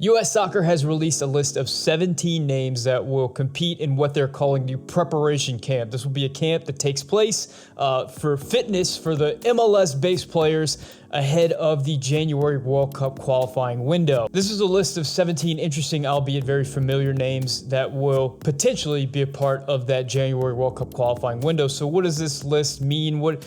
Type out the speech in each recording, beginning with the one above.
U.S. Soccer has released a list of 17 names that will compete in what they're calling the preparation camp. This will be a camp that takes place for fitness for the MLS-based players ahead of the January World Cup qualifying window. This is a list of 17 interesting, albeit very familiar names that will potentially be a part of that January World Cup qualifying window. So what does this list mean? What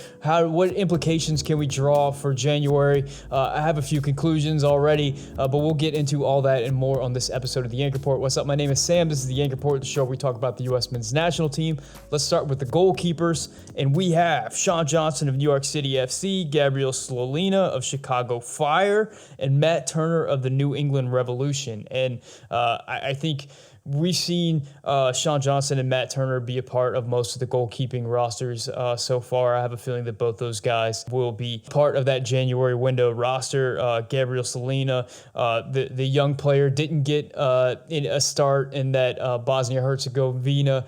implications can we draw for January? I have a few conclusions already, but we'll get into all that and more on this episode of The Yank Report. What's up? My name is Sam. This is The Yank Report, the show where we talk about the U.S. men's national team. Let's start with the goalkeepers, and we have Sean Johnson of New York City FC, Gabriel Slolina of Chicago Fire, and Matt Turner of the New England Revolution. And I think we've seen Sean Johnson and Matt Turner be a part of most of the goalkeeping rosters so far. I have a feeling that both those guys will be part of that January window roster. Gabriel Slolina, the young player, didn't get in a start in that Bosnia-Herzegovina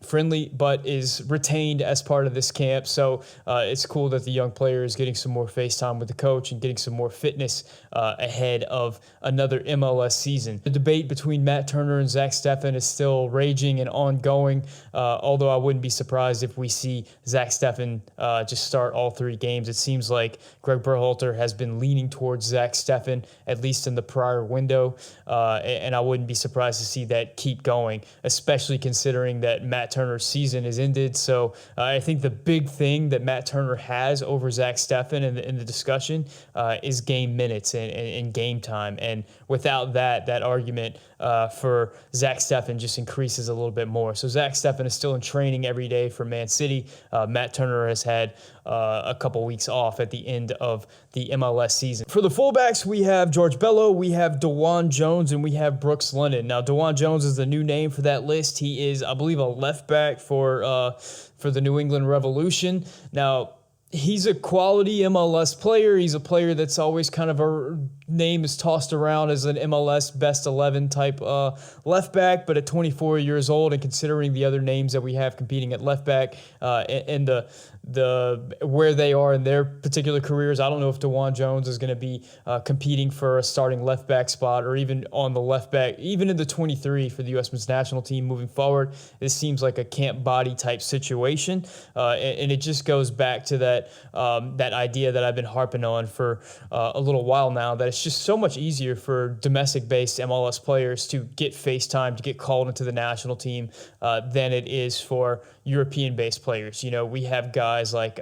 friendly, but is retained as part of this camp. So it's cool that the young player is getting some more face time with the coach and getting some more fitness ahead of another MLS season. The debate between Matt Turner and Zach Steffen is still raging and ongoing, although I wouldn't be surprised if we see Zach Steffen just start all three games. It seems like Gregg Berhalter has been leaning towards Zach Steffen, at least in the prior window, and I wouldn't be surprised to see that keep going, especially considering that Matt Turner's season is ended. So I think the big thing that Matt Turner has over Zach Steffen in the discussion is game minutes and game time. And without that argument for Zach Steffen just increases a little bit more. So Zach Steffen is still in training every day for Man City. Matt Turner has had a couple weeks off at the end of the MLS season. For the fullbacks, we have George Bello, we have DeJuan Jones, and we have Brooks Lennon. Now, DeJuan Jones is the new name for that list. He is, I believe, a left back for the New England Revolution. Now, he's a quality MLS player. He's a player that's always kind of a name is tossed around as an MLS best 11 type left back, but at 24 years old, and considering the other names that we have competing at left back and the where they are in their particular careers, I don't know if DeJuan Jones is going to be competing for a starting left back spot or even on the left back, even in the 23 for the U.S. men's national team moving forward. This seems like a camp body type situation, and it just goes back to that idea that I've been harping on for a little while now, that it's just so much easier for domestic-based MLS players to get face time, to get called into the national team than it is for European-based players. You know, we have guys like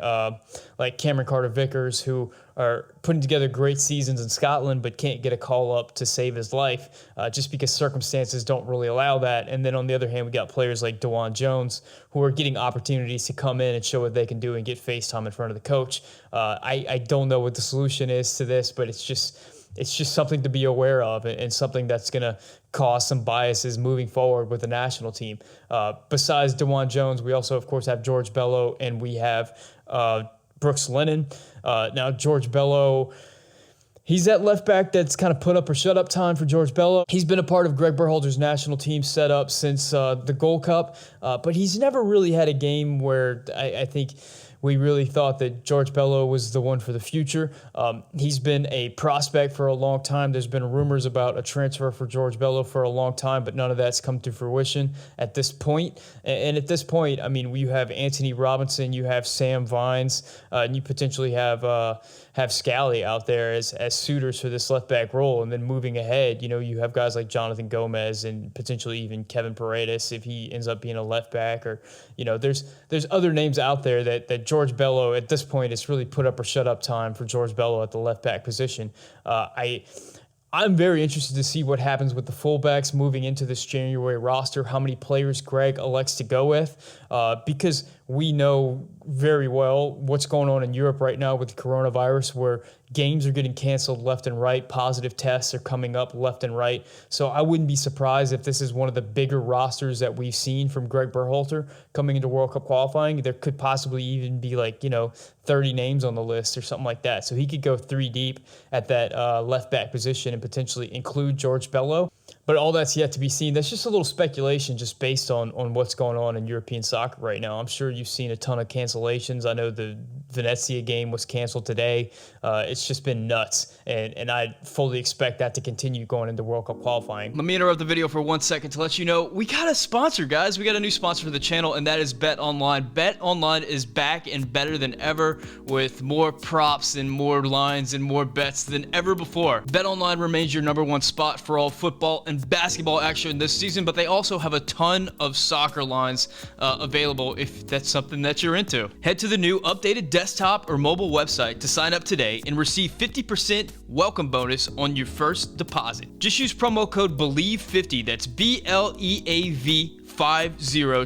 Cameron Carter-Vickers who are putting together great seasons in Scotland but can't get a call up to save his life just because circumstances don't really allow that. And then on the other hand, we got players like DeJuan Jones who are getting opportunities to come in and show what they can do and get face time in front of the coach. I don't know what the solution is to this, but it's just something to be aware of and something that's going to cause some biases moving forward with the national team. Besides DeJuan Jones, we also, of course, have George Bello, and we have Brooks Lennon. Now, George Bello, he's that left back that's kind of put up or shut up time for George Bello. He's been a part of Gregg Berhalter's national team setup since the Gold Cup, but he's never really had a game where I think we really thought that George Bello was the one for the future. He's been a prospect for a long time. There's been rumors about a transfer for George Bello for a long time, but none of that's come to fruition at this point. And at this point, I mean, you have Anthony Robinson, you have Sam Vines, and you potentially have Scally out there as suitors for this left back role. And then moving ahead, you know, you have guys like Jonathan Gomez and potentially even Kevin Paredes if he ends up being a left back, or, you know, there's other names out there that George Bello at this point is really put up or shut up time for George Bello at the left back position. I'm very interested to see what happens with the fullbacks moving into this January roster, how many players Gregg elects to go with, because we know very well what's going on in Europe right now with the coronavirus, where games are getting canceled left and right, positive tests are coming up left and right. So I wouldn't be surprised if this is one of the bigger rosters that we've seen from Gregg Berhalter coming into World Cup qualifying. There could possibly even be 30 names on the list or something like that. So he could go three deep at that left back position and potentially include George Bello. But all that's yet to be seen. That's just a little speculation just based on what's going on in European soccer right now. I'm sure you've seen a ton of cancellations. I know the Venezia game was canceled today. It's just been nuts, and I fully expect that to continue going into World Cup qualifying. Let me interrupt the video for 1 second to let you know we got a sponsor, guys. We got a new sponsor for the channel, and that is BetOnline. BetOnline is back and better than ever with more props and more lines and more bets than ever before. BetOnline remains your #1 spot for all football and basketball action this season, but they also have a ton of soccer lines available if that's something that you're into. Head to the new updated desktop or mobile website to sign up today and receive 50% welcome bonus on your first deposit. Just use promo code BELIEVE50, that's BLEAV50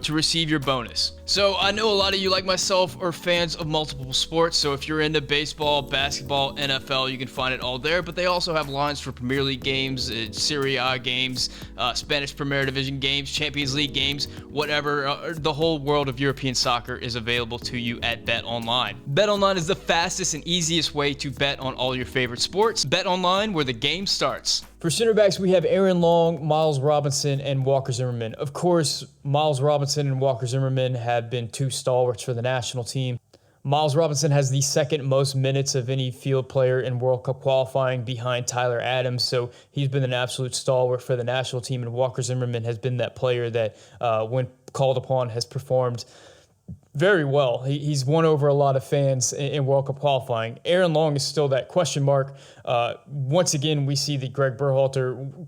to receive your bonus. So I know a lot of you, like myself, are fans of multiple sports. So if you're into baseball, basketball, NFL, you can find it all there. But they also have lines for Premier League games, Serie A games, Spanish Premier Division games, Champions League games, whatever. The whole world of European soccer is available to you at BetOnline. BetOnline is the fastest and easiest way to bet on all your favorite sports. BetOnline, where the game starts. For center backs, we have Aaron Long, Miles Robinson, and Walker Zimmerman. Of course, Miles Robinson and Walker Zimmerman have been two stalwarts for the national team. Miles Robinson has the second most minutes of any field player in World Cup qualifying behind Tyler Adams, so he's been an absolute stalwart for the national team, and Walker Zimmerman has been that player that, when called upon, has performed very well. He's won over a lot of fans in World Cup qualifying. Aaron Long is still that question mark. Once again, we see that Gregg Berhalter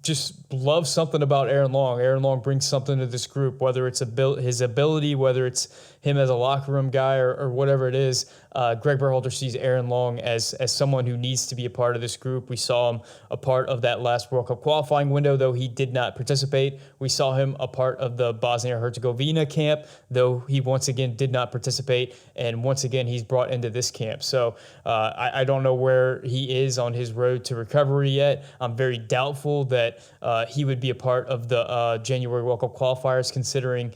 just loves something about Aaron Long. Aaron Long brings something to this group, whether it's his ability, whether it's him as a locker room guy or whatever it is. Gregg Berhalter sees Aaron Long as someone who needs to be a part of this group. We saw him a part of that last World Cup qualifying window, though he did not participate. We saw him a part of the Bosnia-Herzegovina camp, though he once again did not participate. And once again, he's brought into this camp. So I don't know where he is on his road to recovery yet. I'm very doubtful that he would be a part of the January World Cup qualifiers, considering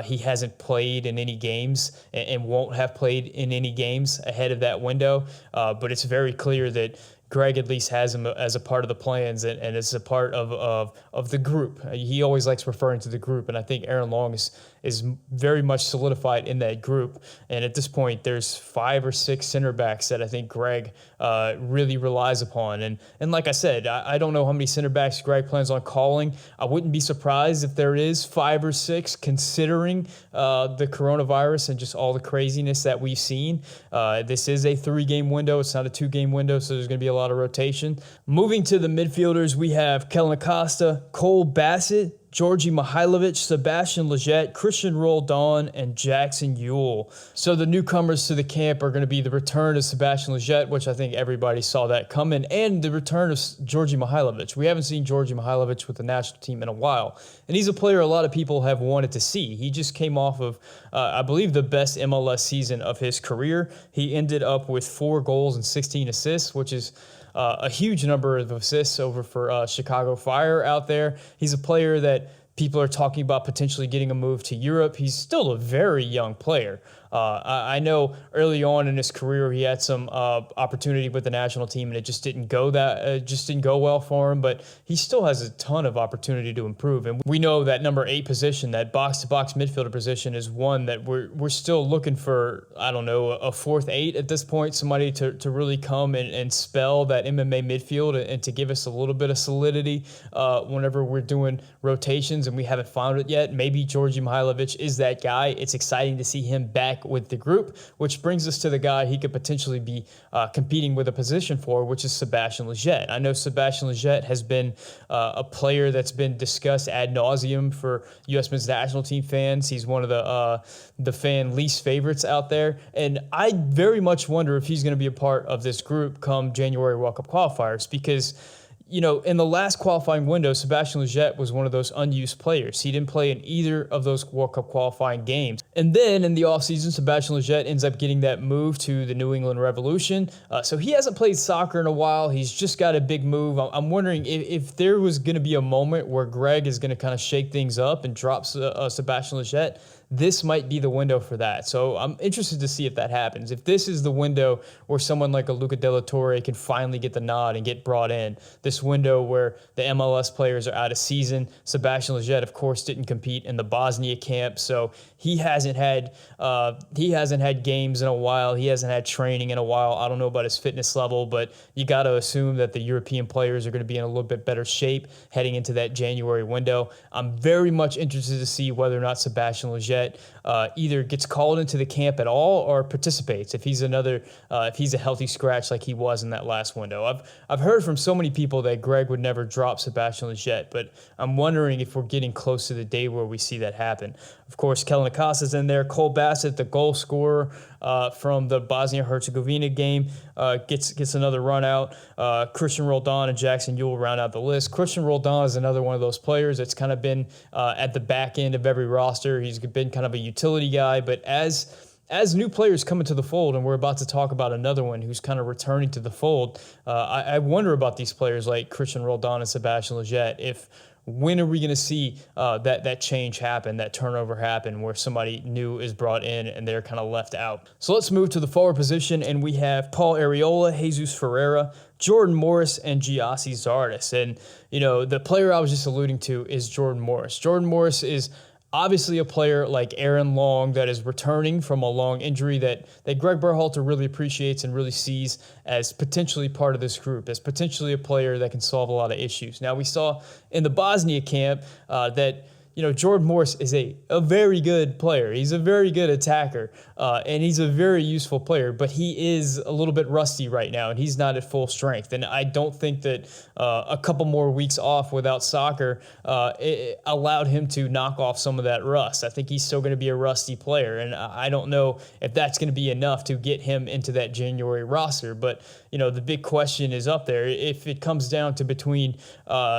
he hasn't played in any games and won't have played in any games ahead of that window. But it's very clear that Gregg at least has him as a part of the plans and as a part of the group. He always likes referring to the group, and I think Aaron Long is very much solidified in that group. And at this point, there's 5 or 6 center backs that I think Gregg really relies upon. And like I said, I don't know how many center backs Gregg plans on calling. I wouldn't be surprised if there is 5 or 6, considering the coronavirus and just all the craziness that we've seen. This is a 3-game window. It's not a 2-game window, so there's going to be a lot of rotation. Moving to the midfielders, we have Kellen Acosta, Cole Bassett, Georgi Mihailovic, Sebastian Lletget, Christian Roldan, and Jackson Ewell. So the newcomers to the camp are going to be the return of Sebastian Lletget, which I think everybody saw that coming, and the return of Georgi Mihailovic. We haven't seen Georgi Mihailovic with the national team in a while, and he's a player a lot of people have wanted to see. He just came off of, I believe, the best MLS season of his career. He ended up with 4 goals and 16 assists, which is a huge number of assists over for Chicago Fire out there. He's a player that people are talking about potentially getting a move to Europe. He's still a very young player. I know early on in his career he had some opportunity with the national team, and it just didn't go well for him. But he still has a ton of opportunity to improve, and we know that number 8 position, that box-to-box midfielder position, is one that we're still looking for. I don't know, a 4th 8 at this point, somebody to really come and spell that MMA midfield and to give us a little bit of solidity whenever we're doing rotations, and we haven't found it yet. Maybe Georgi Mihailovic is that guy. It's exciting to see him back with the group, which brings us to the guy he could potentially be competing with a position for, which is Sebastian Lletget. I know Sebastian Lletget has been a player that's been discussed ad nauseum for U.S. men's national team fans. He's one of the fan least favorites out there, and I very much wonder if he's going to be a part of this group come January World Cup qualifiers, because you know, in the last qualifying window, Sebastian Lletget was one of those unused players. He didn't play in either of those World Cup qualifying games. And then in the offseason, Sebastian Lletget ends up getting that move to the New England Revolution. So he hasn't played soccer in a while. He's just got a big move. I'm wondering if there was going to be a moment where Gregg is going to kind of shake things up and drop Sebastian Lletget. this might be the window for that. So I'm interested to see if that happens. If this is the window where someone like a Luca De La Torre can finally get the nod and get brought in, this window where the MLS players are out of season. Sebastian Lletget, of course, didn't compete in the Bosnia camp, so he hasn't had games in a while. He hasn't had training in a while. I don't know about his fitness level, but you got to assume that the European players are going to be in a little bit better shape heading into that January window. I'm very much interested to see whether or not Sebastian Lletget either gets called into the camp at all or participates if he's a healthy scratch like he was in that last window. I've heard from so many people that Gregg would never drop Sebastian Lletget, but I'm wondering if we're getting close to the day where we see that happen. Of course, Kellen Acosta's in there. Cole Bassett, the goal scorer from the Bosnia-Herzegovina game, gets another run out. Christian Roldan and Jackson Ewell round out the list. Christian Roldan is another one of those players that's kind of been at the back end of every roster. He's been kind of a utility guy, but as new players come into the fold, and we're about to talk about another one who's kind of returning to the fold, I wonder about these players like Christian Roldan and Sebastian Lletget. When are we going to see that change happen, that turnover happen, where somebody new is brought in and they're kind of left out? So let's move to the forward position, and we have Paul Arriola, Jesus Ferreira, Jordan Morris, and Gyasi Zardes. And, the player I was just alluding to is Jordan Morris. Jordan Morris is obviously a player like Aaron Long that is returning from a long injury that Gregg Berhalter really appreciates and really sees as potentially part of this group, as potentially a player that can solve a lot of issues. Now, we saw in the Bosnia camp that Jordan Morris is a very good player. He's a very good attacker, and he's a very useful player, but he is a little bit rusty right now, and he's not at full strength. And I don't think that a couple more weeks off without soccer it allowed him to knock off some of that rust. I think he's still going to be a rusty player, and I don't know if that's going to be enough to get him into that January roster. But, the big question is up there. If it comes down to between,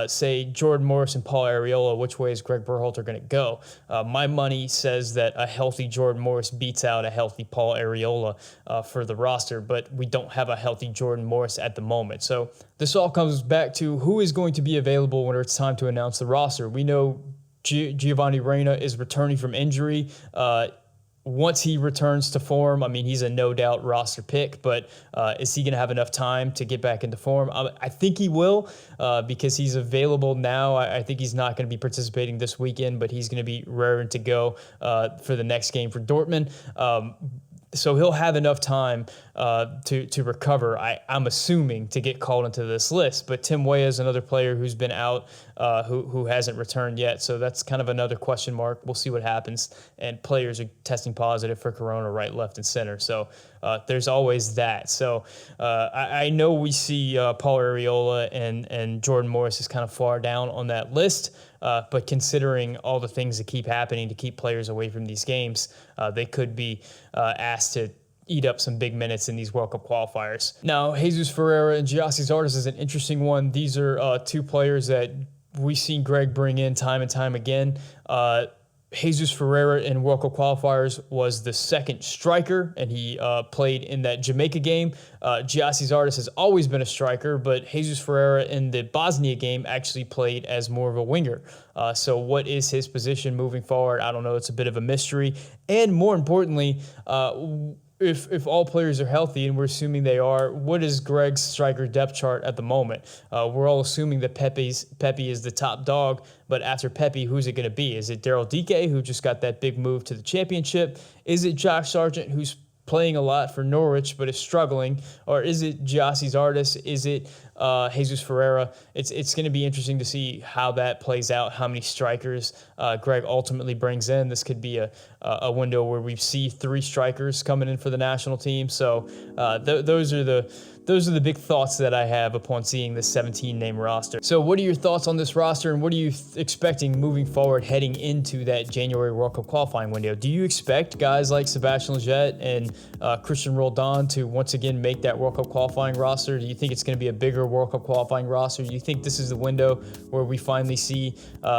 say, Jordan Morris and Paul Arriola, which way is Gregg Berhalter going to go? My money says that a healthy Jordan Morris beats out a healthy Paul Arriola for the roster, but we don't have a healthy Jordan Morris at the moment. So this all comes back to who is going to be available when it's time to announce the roster. We know Giovanni Reyna is returning from injury. Once he returns to form, he's a no-doubt roster pick, but is he going to have enough time to get back into form? I think he will because he's available now. I think he's not going to be participating this weekend, but he's going to be raring to go for the next game for Dortmund. So he'll have enough time to recover, I'm assuming, to get called into this list. But Tim Weah is another player who's been out, who hasn't returned yet. So that's kind of another question mark. We'll see what happens. And players are testing positive for corona right, left, and center. So there's always that. So I know we see Paul Arriola and Jordan Morris is kind of far down on that list. But considering all the things that keep happening to keep players away from these games, they could be asked to eat up some big minutes in these World Cup qualifiers. Now, Jesus Ferreira and Gyasi Zardes is an interesting one. These are two players that we've seen Gregg bring in time and time again. Jesus Ferreira in World Cup qualifiers was the second striker, and he played in that Jamaica game. Gyasi Zardes has always been a striker, but Jesus Ferreira in the Bosnia game actually played as more of a winger. So what is his position moving forward? I don't know. It's a bit of a mystery. And more importantly, if all players are healthy, and we're assuming they are, what is Gregg's striker depth chart at the moment? We're all assuming that Pepe is the top dog, but after Pepe, who's it going to be? Is it Daryl Dike, who just got that big move to the championship? Is it Josh Sargent, who's playing a lot for Norwich but is struggling? Or is it Gyasi Zardes? Is it Jesus Ferreira? It's going to be interesting to see how that plays out, how many strikers Gregg ultimately brings in. This could be a window where we see 3 strikers coming in for the national team. So those are the big thoughts that I have upon seeing this 17-name roster. So what are your thoughts on this roster, and what are you expecting moving forward heading into that January World Cup qualifying window? Do you expect guys like Sebastian Lletget and Christian Roldan to once again make that World Cup qualifying roster? Do you think it's going to be a bigger Midfielder World Cup qualifying roster? Do you think this is the window where we finally see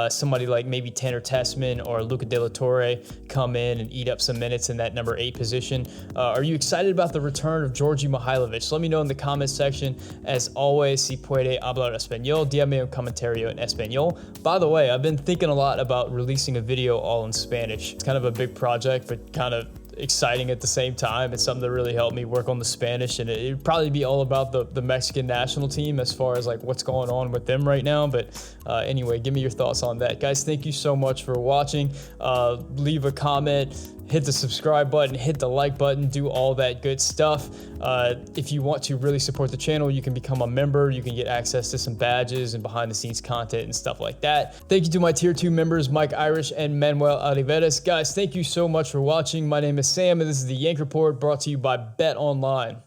somebody like maybe Tanner Tessman or Luca De La Torre come in and eat up some minutes in that number 8 position? Are you excited about the return of Georgi Mihailovic? Let me know in the comments section. As always, si puede hablar español, dígame un comentario en español. By the way, I've been thinking a lot about releasing a video all in Spanish. It's kind of a big project, but kind of exciting at the same time. It's something that really helped me work on the Spanish, and it'd probably be all about the Mexican national team as far as like what's going on with them right now. But anyway, give me your thoughts on that. Guys, thank you so much for watching. Leave a comment, hit the subscribe button, hit the like button, do all that good stuff. If you want to really support the channel, you can become a member. You can get access to some badges and behind the scenes content and stuff like that. Thank you to my tier 2 members, Mike Irish and Manuel Oliveras. Guys, thank you so much for watching. My name is Sam, and this is the Yank Report, brought to you by BetOnline.